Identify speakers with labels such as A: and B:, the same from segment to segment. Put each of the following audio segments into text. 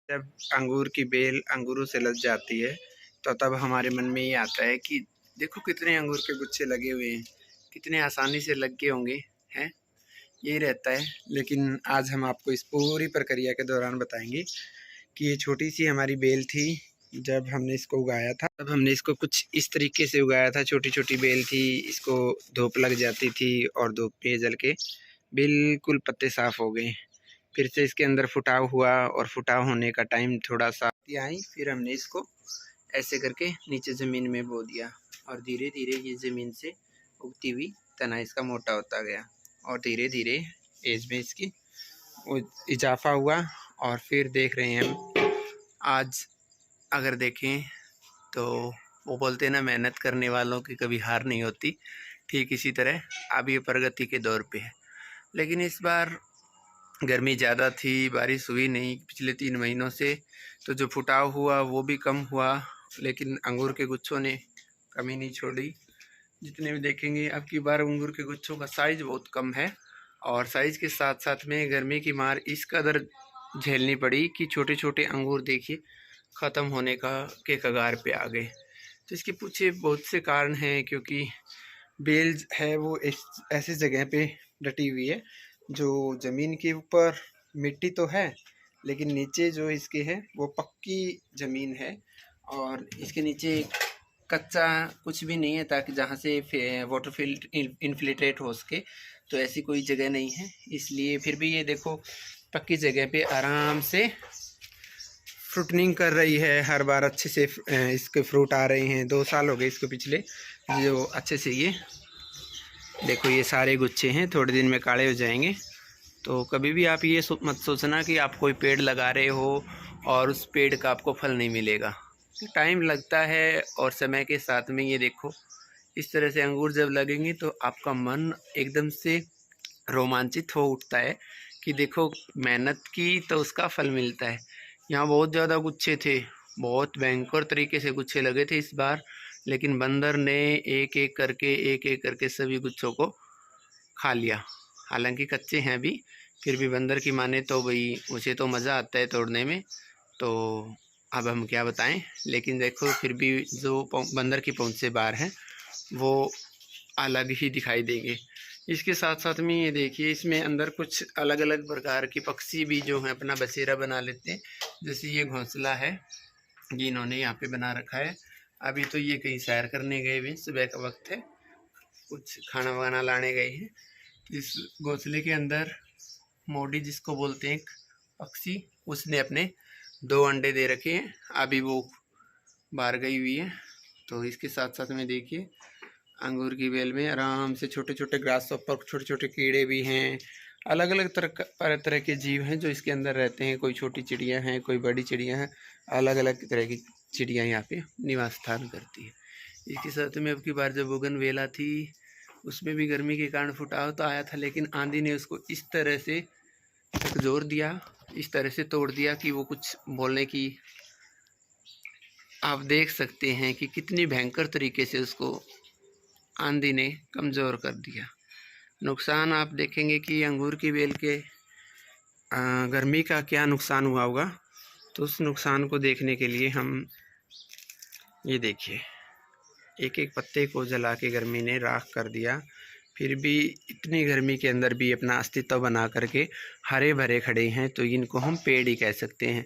A: जब अंगूर की बेल अंगूरों से लग जाती है तो तब हमारे मन में ये आता है कि देखो कितने अंगूर के गुच्छे लगे हुए हैं, कितने आसानी से लग गए होंगे, हैं। यही रहता है। लेकिन आज हम आपको इस पूरी प्रक्रिया के दौरान बताएंगे कि ये छोटी सी हमारी बेल थी। जब हमने इसको उगाया था तब हमने इसको कुछ इस तरीके से उगाया था। छोटी छोटी बेल थी, इसको धूप लग जाती थी और धूप में जल के बिल्कुल पत्ते साफ हो गए। फिर से इसके अंदर फुटाव हुआ और फुटाव होने का टाइम थोड़ा सा आई। फिर हमने इसको ऐसे करके नीचे ज़मीन में बो दिया और धीरे धीरे ये ज़मीन से उगती हुई तना इसका मोटा होता गया और धीरे धीरे एज में इसकी इजाफा हुआ। और फिर देख रहे हैं हम आज अगर देखें तो वो बोलते हैं ना, मेहनत करने वालों की कभी हार नहीं होती। ठीक इसी तरह अब ये प्रगति के दौर पे है। लेकिन इस बार गर्मी ज़्यादा थी, बारिश हुई नहीं पिछले 3 महीनों से, तो जो फुटाव हुआ वो भी कम हुआ। लेकिन अंगूर के गुच्छों ने कमी नहीं छोड़ी। जितने भी देखेंगे अब की बार अंगूर के गुच्छों का साइज़ बहुत कम है और साइज़ के साथ साथ में गर्मी की मार इस कदर झेलनी पड़ी कि छोटे छोटे अंगूर देखिए ख़त्म होने के कगार पे आ गए। तो इसके पीछे बहुत से कारण हैं, क्योंकि बेल है वो ऐसी जगह पे डटी हुई है जो ज़मीन के ऊपर मिट्टी तो है लेकिन नीचे जो इसके है वो पक्की ज़मीन है और इसके नीचे कच्चा कुछ भी नहीं है ताकि जहाँ से वाटर इन्फिल्ट्रेट हो सके। तो ऐसी कोई जगह नहीं है, इसलिए फिर भी ये देखो पक्की जगह पे आराम से फ्रूटनिंग कर रही है। हर बार अच्छे से इसके फ्रूट आ रहे हैं। 2 साल हो गए इसको पिछले, जो अच्छे से ये देखो ये सारे गुच्छे हैं, थोड़े दिन में काले हो जाएंगे। तो कभी भी आप ये मत सोचना कि आप कोई पेड़ लगा रहे हो और उस पेड़ का आपको फल नहीं मिलेगा। टाइम लगता है और समय के साथ में ये देखो इस तरह से अंगूर जब लगेंगे तो आपका मन एकदम से रोमांचित हो उठता है कि देखो मेहनत की तो उसका फल मिलता है। यहाँ बहुत ज़्यादा गुच्छे थे, बहुत भयंकर तरीके से गुच्छे लगे थे इस बार, लेकिन बंदर ने एक एक करके सभी गुच्छों को खा लिया। हालांकि कच्चे हैं अभी, फिर भी बंदर की माने तो भाई उसे तो मज़ा आता है तोड़ने में, तो अब हम क्या बताएं। लेकिन देखो फिर भी जो बंदर की पहुंच से बाहर हैं वो अलग ही दिखाई देंगे। इसके साथ साथ में ये देखिए इसमें अंदर कुछ अलग अलग प्रकार के पक्षी भी जो हैं अपना बसेरा बना लेते हैं। जैसे ये घोंसला है ये इन्होंने यहाँ पे बना रखा है। अभी तो ये कहीं सैर करने गए हुए, सुबह का वक्त है, कुछ खाना वाना लाने गए हैं। इस घोंसले के अंदर मोडी जिसको बोलते हैं पक्षी, उसने अपने 2 अंडे दे रखे हैं, अभी वो बाहर गई हुई है। तो इसके साथ साथ में देखिए अंगूर की बेल में आराम से छोटे छोटे ग्रास हॉपर, छोटे छोटे कीड़े भी हैं। अलग अलग तरह के जीव हैं जो इसके अंदर रहते हैं। कोई छोटी चिड़िया हैं, कोई बड़ी चिड़िया हैं, अलग अलग तरह की चिड़िया यहाँ पे निवास स्थान करती है। इसके साथ में अब की बार जब बोगनवेला थी उसमें भी गर्मी के कारण फुटाव तो आया था, लेकिन आंधी ने उसको इस तरह से झकझोर दिया, इस तरह से तोड़ दिया कि वो कुछ बोलने की, आप देख सकते हैं कि कितनी भयंकर तरीके से उसको आंधी ने कमज़ोर कर दिया। नुकसान आप देखेंगे कि अंगूर की बेल के गर्मी का क्या नुकसान हुआ होगा। तो उस नुकसान को देखने के लिए हम ये देखिए एक एक पत्ते को जला के गर्मी ने राख कर दिया। फिर भी इतनी गर्मी के अंदर भी अपना अस्तित्व बना करके हरे भरे खड़े हैं, तो इनको हम पेड़ ही कह सकते हैं।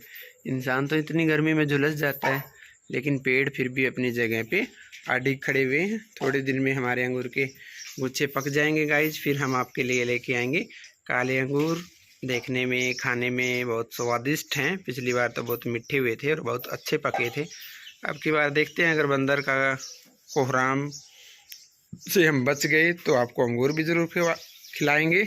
A: इंसान तो इतनी गर्मी में झुलस जाता है, लेकिन पेड़ फिर भी अपनी जगह पे अडिग खड़े हुए हैं। थोड़े दिन में हमारे अंगूर के गुच्छे पक जाएंगे गाइज, फिर हम आपके लिए लेके आएंगे काले अंगूर। देखने में खाने में बहुत स्वादिष्ट हैं। पिछली बार तो बहुत मीठे हुए थे और बहुत अच्छे पके थे। अब की बार देखते हैं, अगर बंदर का कोहराम से हम बच गए तो आपको अंगूर भी ज़रूर खिलाएंगे।